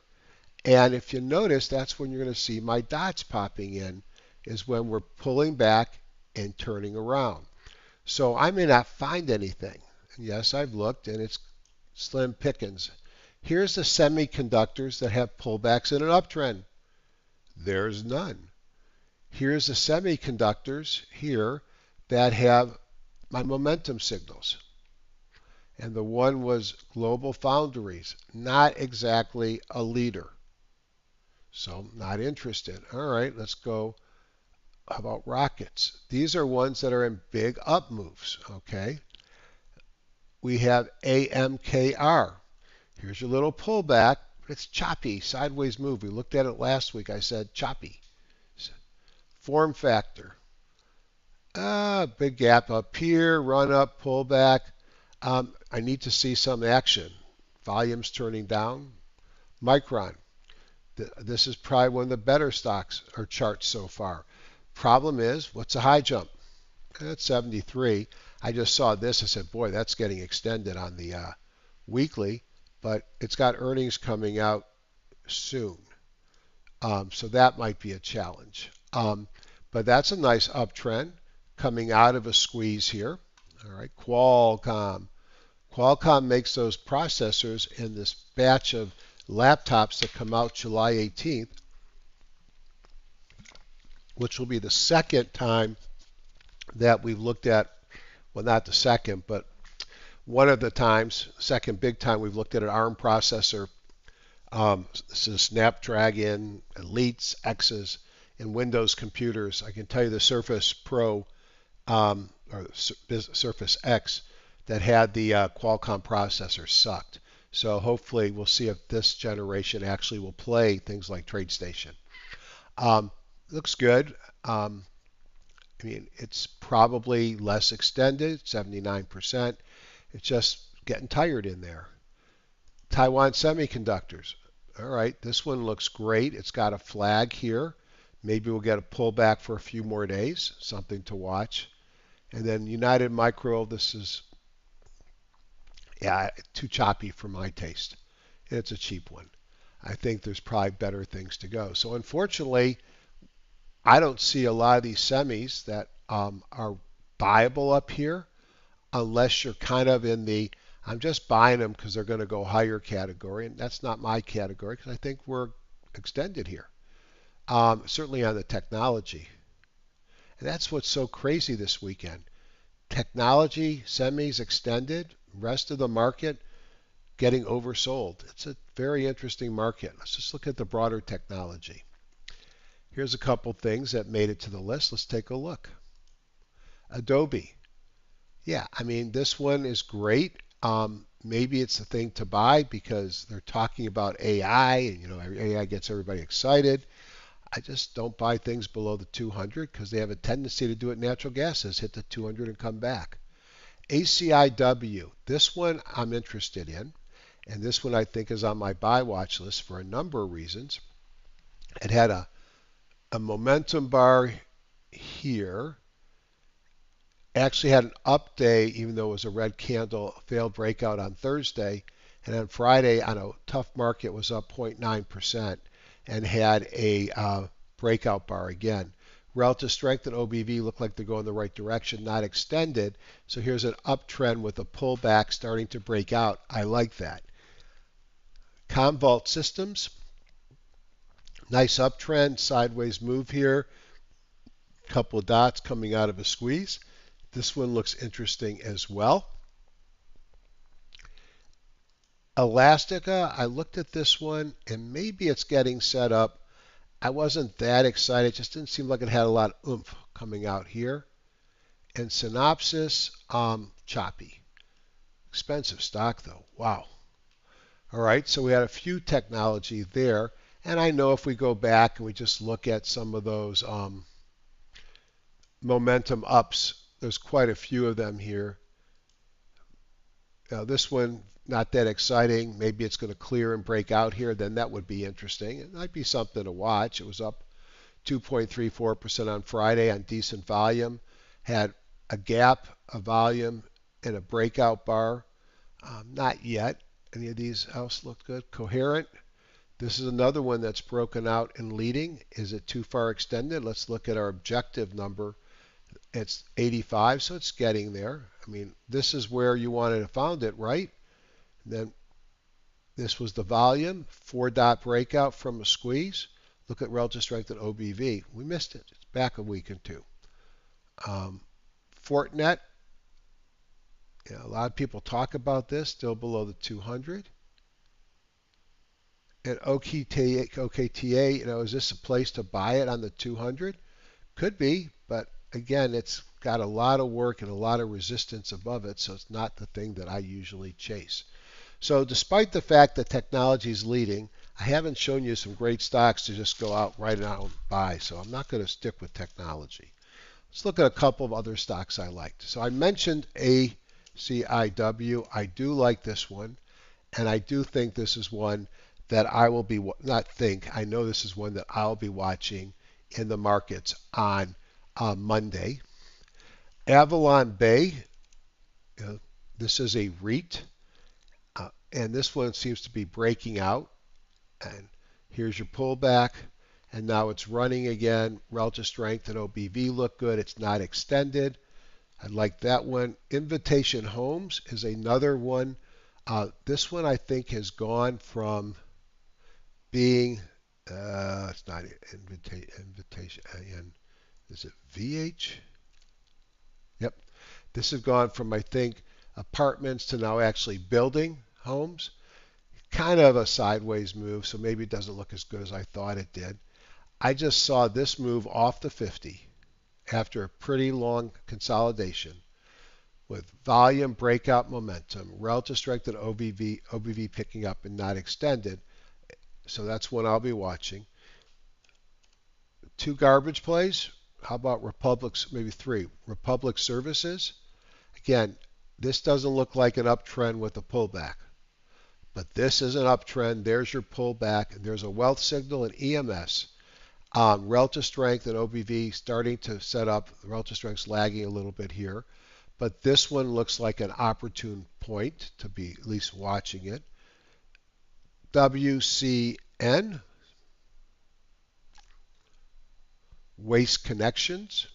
And if you notice, that's when you're going to see my dots popping in, is when we're pulling back and turning around. So I may not find anything. Yes, I've looked, and it's slim pickings. Here's the semiconductors that have pullbacks in an uptrend. There's none. Here's the semiconductors here that have my momentum signals. And the one was Global Foundries, not exactly a leader. So not interested. All right, let's go. How about rockets? These are ones that are in big up moves, okay? We have AMKR. Here's your little pullback. It's choppy, sideways move. We looked at it last week. I said choppy. Form factor. Big gap up here, run up, pull back. I need to see some action. Volumes turning down. Micron. This is probably one of the better stocks or charts so far. Problem is, what's a high jump? That's 73. I just saw this. I said, boy, that's getting extended on the weekly, but it's got earnings coming out soon. So that might be a challenge. But that's a nice uptrend coming out of a squeeze here. All right, Qualcomm. Qualcomm makes those processors in this batch of laptops that come out July 18th, which will be the second time that we've looked at, well, not the second, but one of the times, second big time we've looked at an ARM processor. This is Snapdragon, Elites, X's, and Windows computers. I can tell you the Surface Pro or Surface X that had the Qualcomm processor sucked. So hopefully we'll see if this generation actually will play things like TradeStation. Um, Looks good. I mean, it's probably less extended, 79%. It's just getting tired in there. Taiwan Semiconductors. All right, this one looks great. It's got a flag here. Maybe we'll get a pullback for a few more days, something to watch. And then United Micro, this is, yeah, too choppy for my taste. And it's a cheap one. I think there's probably better things to go. So unfortunately, I don't see a lot of these semis that are buyable up here unless you're kind of in the I'm just buying them because they're going to go higher category, and that's not my category because I think we're extended here. Certainly on the technology, and that's what's so crazy this weekend. Technology, semis extended, rest of the market getting oversold. It's a very interesting market. Let's just look at the broader technology. Here's a couple things that made it to the list. Let's take a look. Adobe. Yeah, I mean, this one is great. Maybe it's the thing to buy because they're talking about AI and, AI gets everybody excited. I just don't buy things below the 200 because they have a tendency to do what natural gas is, hit the 200 and come back. ACIW, this one I'm interested in, and this one I think is on my buy watch list for a number of reasons. It had a momentum bar here, actually had an up day, even though it was a red candle, failed breakout on Thursday. And on Friday, on a tough market, was up 0.9% and had a breakout bar again. Relative strength and OBV look like they're going the right direction, not extended. So here's an uptrend with a pullback starting to break out. I like that. Commvault Systems, nice uptrend, sideways move here. Couple of dots coming out of a squeeze. This one looks interesting as well. Elastica, I looked at this one and maybe it's getting set up. I wasn't that excited. It just didn't seem like it had a lot of oomph coming out here. And Synopsys, choppy. Expensive stock though. Wow. All right, so we had a few technology there. And I know if we go back and we just look at some of those momentum ups, there's quite a few of them here. This one, not that exciting. Maybe it's going to clear and break out here. Then that would be interesting. It might be something to watch. It was up 2.34% on Friday on decent volume. Had a gap, a volume, and a breakout bar. Not yet. Any of these else look good? Coherent. This is another one that's broken out and leading. Is it too far extended? Let's look at our objective number. It's 85, so it's getting there. I mean, this is where you wanted to found it, right? And then this was the volume, 4-dot breakout from a squeeze. Look at relative strength and OBV. We missed it. It's back a week or two. Fortinet, a lot of people talk about this, still below the 200. And OKTA, is this a place to buy it on the 200? Could be, but again, it's got a lot of work and a lot of resistance above it, so it's not the thing that I usually chase. So despite the fact that technology is leading, I haven't shown you some great stocks to just go out right now and buy, so I'm not going to stick with technology. Let's look at a couple of other stocks I liked. So I mentioned ACIW. I do like this one, and I do think this is one that I will be, not think, I know this is one that I'll be watching in the markets on Monday. Avalon Bay, this is a REIT, and this one seems to be breaking out. And here's your pullback, and now it's running again. Relative strength and OBV look good. It's not extended. I like that one. Invitation Homes is another one. This one I think has gone from being, it's not invitation, is it VH? Yep. This has gone from, I think, apartments to now actually building homes. Kind of a sideways move, so maybe it doesn't look as good as I thought it did. I just saw this move off the 50, after a pretty long consolidation with volume breakout momentum, relative strength and OBV picking up and not extended. So that's one I'll be watching. Two garbage plays. How about Republic's, maybe three? Republic Services. Again, this doesn't look like an uptrend with a pullback, but this is an uptrend. There's your pullback, and there's a wealth signal in EMS. Relative strength and OBV starting to set up. The relative strength's lagging a little bit here, but this one looks like an opportune point to be at least watching it. WCN, Waste Connections.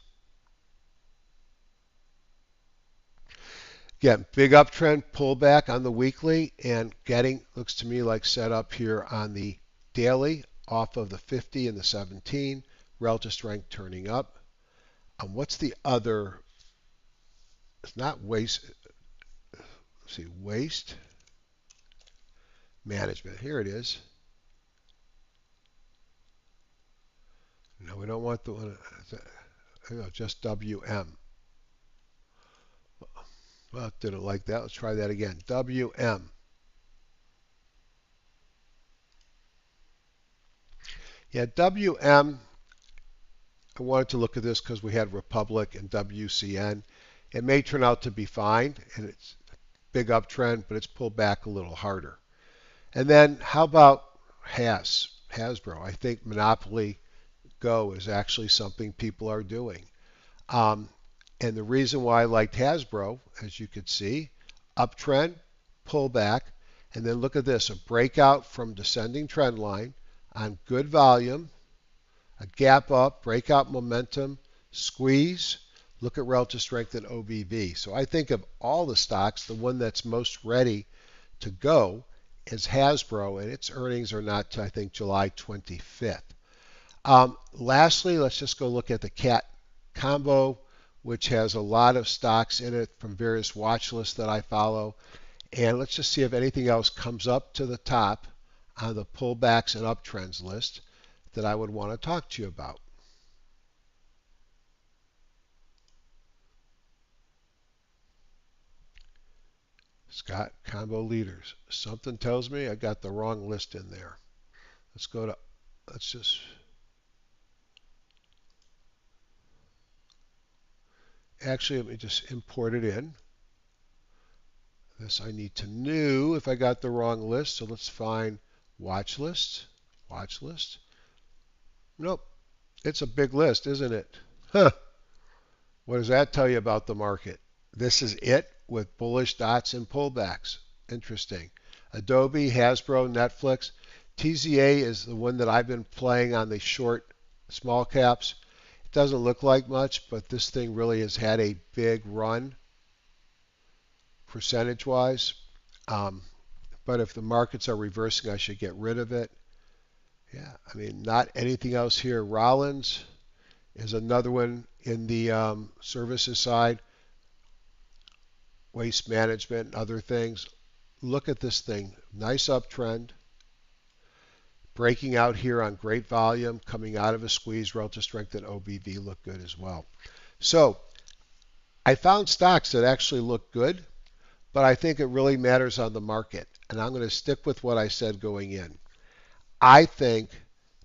Again, big uptrend pullback on the weekly and getting, looks to me like set up here on the daily off of the 50 and the 17, relative strength turning up. What's the other? It's not waste. Let's see, waste management. Here it is. No, we don't want the one. Just WM. Well, didn't like that. Let's try that again. WM. Yeah, WM. I wanted to look at this because we had Republic and WCN. It may turn out to be fine, and it's a big uptrend, but it's pulled back a little harder. And then how about Hasbro? I think Monopoly Go is actually something people are doing. And the reason why I liked Hasbro, as you could see, uptrend, pullback, and then look at this, a breakout from descending trend line on good volume, a gap up, breakout momentum, squeeze, look at relative strength and OBV. So I think of all the stocks, the one that's most ready to go is Hasbro, and its earnings are not to, I think, July 25th. Lastly, let's just go look at the CAT combo, which has a lot of stocks in it from various watch lists that I follow. And let's just see if anything else comes up to the top on the pullbacks and uptrends list that I would want to talk to you about. Scott, combo leaders. Something tells me I got the wrong list in there. Let's go to, let's just, actually, let me just import it in. This I need to know if I got the wrong list. So let's find watch list. Watch list. Nope. It's a big list, isn't it? Huh. What does that tell you about the market? This is it with bullish dots and pullbacks. Interesting. Adobe, Hasbro, Netflix. TZA is the one that I've been playing on the short small caps. It doesn't look like much, but this thing really has had a big run percentage-wise. But if the markets are reversing, I should get rid of it. Yeah, I mean, not anything else here. Rollins is another one in the services side. Waste management and other things. Look at this thing. Nice uptrend. Breaking out here on great volume, coming out of a squeeze, relative strength and OBV look good as well. So I found stocks that actually look good, but I think it really matters on the market. And I'm going to stick with what I said going in. I think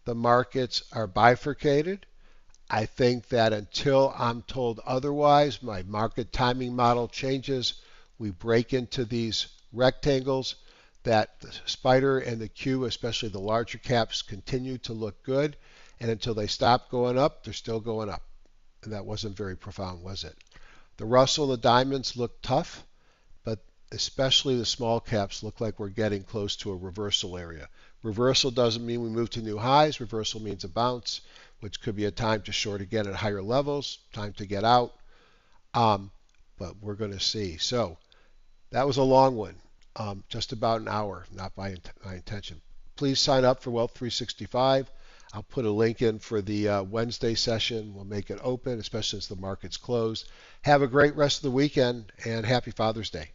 the markets are bifurcated. I think that until I'm told otherwise, my market timing model changes, we break into these rectangles, that the spider and the Q, especially the larger caps, continue to look good. And until they stop going up, they're still going up. And that wasn't very profound, was it? The Russell, the diamonds look tough, but especially the small caps look like we're getting close to a reversal area. Reversal doesn't mean we move to new highs. Reversal means a bounce, which could be a time to short again at higher levels, time to get out. But we're going to see. So that was a long one, just about an hour, not by my intention. Please sign up for Wealth 365. I'll put a link in for the Wednesday session. We'll make it open, especially since the market's closed. Have a great rest of the weekend, and happy Father's Day.